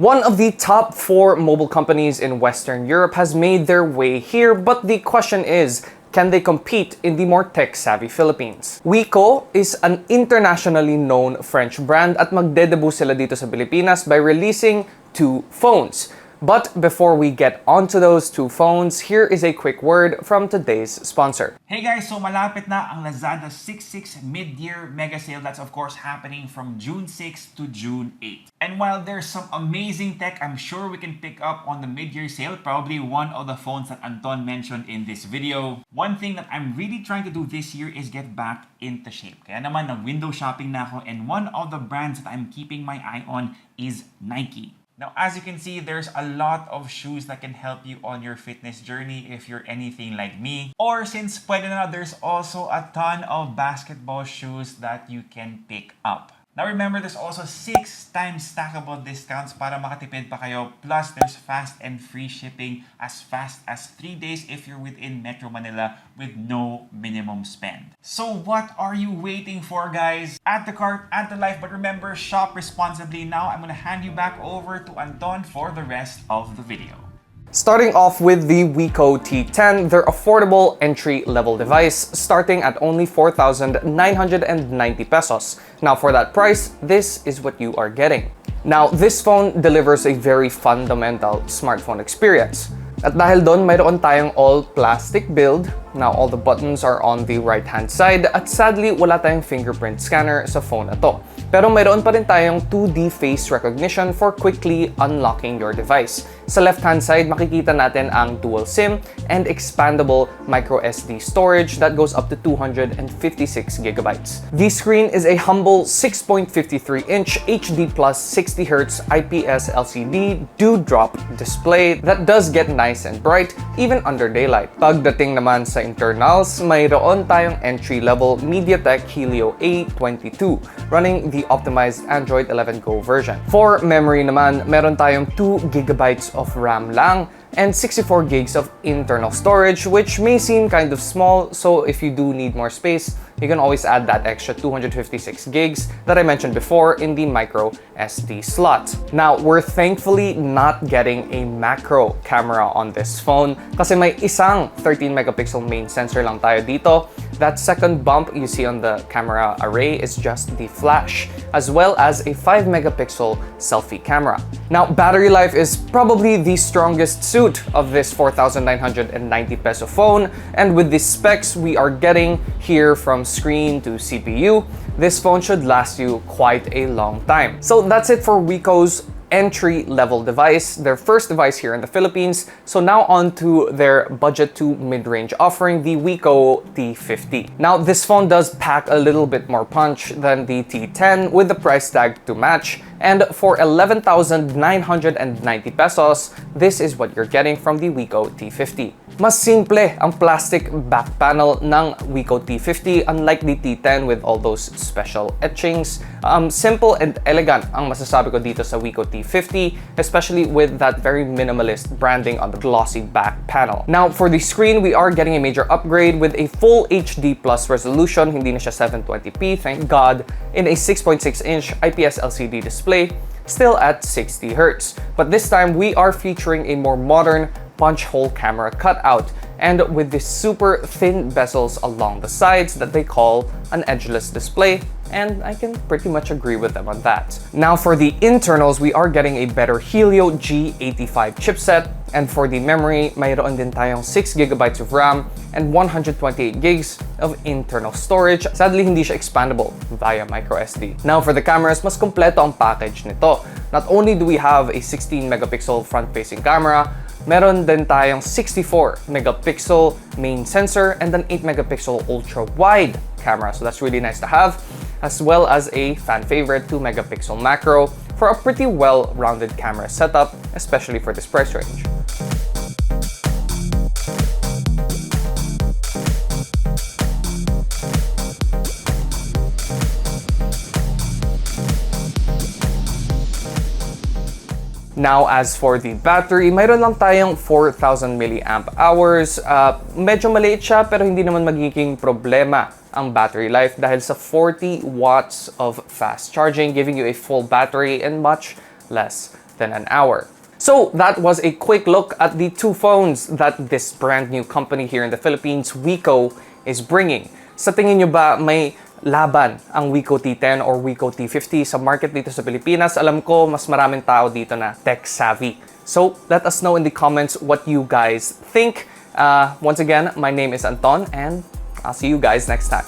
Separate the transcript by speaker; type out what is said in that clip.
Speaker 1: One of the top 4 mobile companies in Western Europe has made their way here, but the question is, can they compete in the more tech-savvy Philippines? Wiko is an internationally known French brand at magdedebut sila dito sa Pilipinas by releasing 2 phones. But before we get onto those 2 phones, here is a quick word from today's sponsor.
Speaker 2: Hey guys, so malapit na ang Lazada 6/6 mid-year mega sale. That's of course happening from June 6 to June 8. And while there's some amazing tech I'm sure we can pick up on the mid-year sale, probably one of the phones that Anton mentioned in this video, one thing that I'm really trying to do this year is get back into shape. Kaya naman nag-window shopping na ako, and one of the brands that I'm keeping my eye on is Nike. Now, as you can see, there's a lot of shoes that can help you on your fitness journey if you're anything like me. Or since pwede na, there's also a ton of basketball shoes that you can pick up. Now remember, there's also 6 times stackable discounts para makatipid pa kayo. Plus, there's fast and free shipping as fast as 3 days if you're within Metro Manila with no minimum spend. So what are you waiting for, guys? Add to cart, add to life, but remember, shop responsibly. Now, I'm gonna hand you back over to Anton for the rest of the video.
Speaker 1: Starting off with the Wiko T10, their affordable entry-level device starting at only 4,990 pesos. Now for that price, this is what you are getting. Now this phone delivers a very fundamental smartphone experience. At dahil doon, mayroon tayong all-plastic build. Now, all the buttons are on the right-hand side at sadly, wala tayong fingerprint scanner sa phone na to. Pero mayroon pa rin tayong 2D face recognition for quickly unlocking your device. Sa left-hand side, makikita natin ang dual SIM and expandable micro SD storage that goes up to 256 gigabytes. The screen is a humble 6.53-inch HD plus 60Hz IPS LCD dew-drop display that does get nice and bright even under daylight. Pagdating naman sa internals, mayroon tayong entry-level MediaTek Helio A22 running the optimized Android 11 Go version. For memory naman, meron tayong 2 gigabytes of RAM lang and 64 gigs of internal storage, which may seem kind of small, so if you do need more space, you can always add that extra 256 gigs that I mentioned before in the micro SD slot. Now, we're thankfully not getting a macro camera on this phone kasi may isang 13 megapixel main sensor lang tayo dito. That second bump you see on the camera array is just the flash, as well as a 5 megapixel selfie camera. Now, battery life is probably the strongest suit of this 4,990 peso phone, and with the specs we are getting here from screen to CPU, this phone should last you quite a long time. So that's it for Wiko's entry-level device, their first device here in the Philippines. So now on to their budget to mid-range offering, the Wiko T50. Now this phone does pack a little bit more punch than the T10 with the price tag to match. And for 11,990 pesos, this is what you're getting from the Wiko T50. Mas simple ang plastic back panel ng Wiko T50 unlike the T10 with all those special etchings. Simple and elegant ang masasabi ko dito sa Wiko T50, especially with that very minimalist branding on the glossy back panel. Now for the screen, we are getting a major upgrade with a full HD plus resolution, hindi na siya 720p, thank God, in a 6.6-inch IPS LCD display, still at 60 Hz. But this time, we are featuring a more modern punch hole camera cutout and with the super thin bezels along the sides that they call an edgeless display, and I can pretty much agree with them on that. Now for the internals, we are getting a better Helio G85 chipset, and for the memory, mayroon din tayong 6 gigabytes of RAM and 128 gigs of internal storage. Sadly, hindi siya expandable via micro SD. Now for the cameras, mas kompleto ang package nito. Not only do we have a 16 megapixel front-facing camera, meron din tayong 64 megapixel main sensor and an 8 megapixel ultra-wide camera. So that's really nice to have, as well as a fan favorite 2 megapixel macro for a pretty well-rounded camera setup, especially for this price range. Now, as for the battery, mayroon lang tayong 4,000 milliamp hours. Medyo maliit siya pero hindi naman magiging problema ang battery life dahil sa 40 watts of fast charging, giving you a full battery in much less than an hour. So that was a quick look at the two phones that this brand new company here in the Philippines, Wiko, is bringing. Sa tingin nyo ba may laban ang Wiko T10 or Wiko T50 sa market dito sa Pilipinas? Alam ko mas maraming tao dito na tech savvy. So let us know in the comments what you guys think. Once again, my name is Anton and I'll see you guys next time.